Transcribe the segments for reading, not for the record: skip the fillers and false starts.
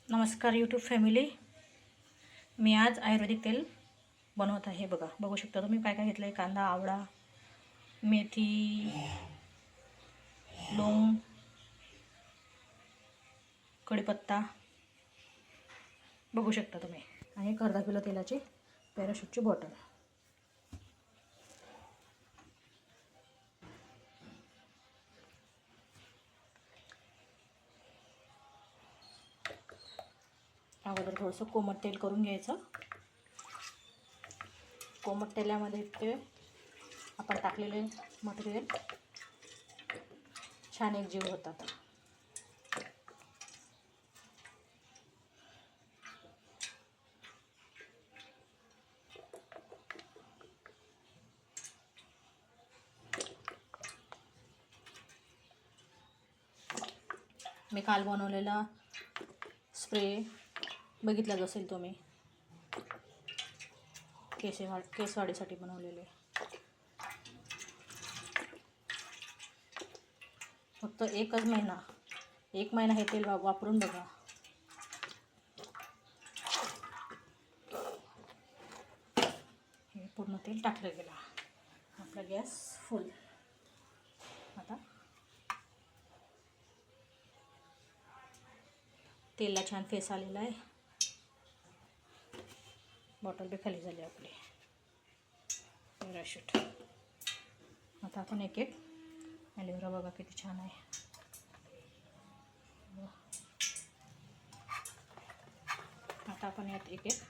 नमस्कार YouTube family. मी आज आयुर्वेदिक तेल बनवत आहे. बघू शकता तुम्ही काय काय घेतलं आहे. कांदा, आवळा, मेथी, लवंग, कढीपत्ता बघू शकता तुम्ही. आणि एक अर्धा किलो तेलाची पॅराशूटची बॉटल. अगोदर थोडंसं कोमट तेल करून घ्यायचं. कोमट तेलामध्ये ते आपण टाकलेले मटेरियल छान एकजीव होतात. मी काल बनवलेला स्प्रे बघितलाच असेल तुम्ही. केसवाढीसाठी बनवलेले. फक्त एक महिना हे तेल वापरून बघा. हे पूर्ण तेल टाकलं गेलं. आपला गॅस फुल. आता तेलला छान फेस आलेला आहे. बॉटल बी खाली झाली आपली पॅराशूट. आता आपण एक एक ॲलोवेरा बघा किती छान आहे. आता आपण यात एक एक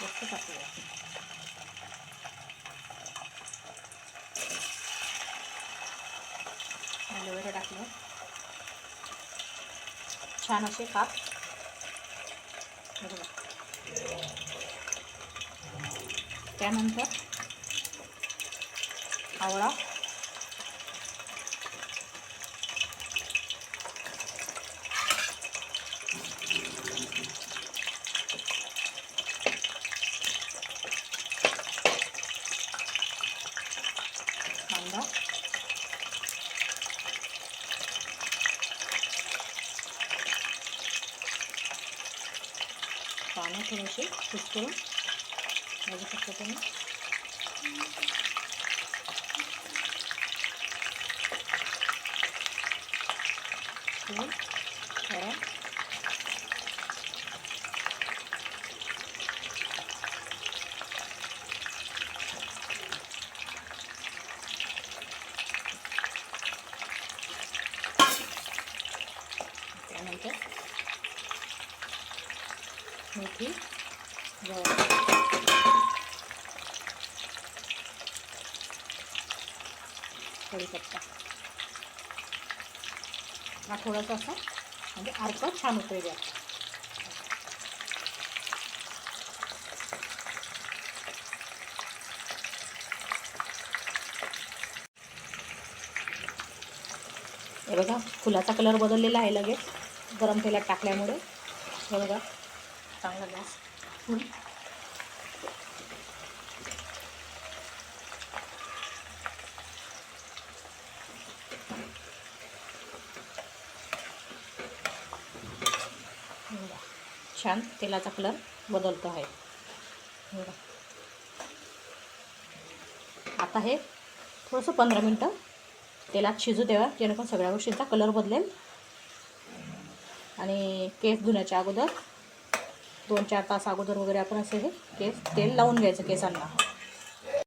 वस्तू टाकूया. ॲलोवेरा टाकलं. छान असे काप बघा. त्यानंतर आवळा, कांदा, पानं थोडेसे कुस्करून बघू शकता तुम्ही. थोडा त्यानंतर मेथी, कढीपत्ता हा थोडासा असा म्हणजे अर्क छान उतरेल यात. हे बघा फुलाचा कलर बदललेला आहे लगेच गरम तेलात टाकल्यामुळे. हे बघा चांगला गॅस फुल. छान तेलाचा कलर बदलतो आहे. आता हे थोडंसं 15 मिनटं तेलात शिजू द्यावा, जेणेकरून सगळ्या गोष्टींचा कलर बदलेल. आणि केस धुण्याच्या अगोदर 2-4 तास अगोदर वगैरे आपण असे हे तेल लावून घ्यायचं केसांना.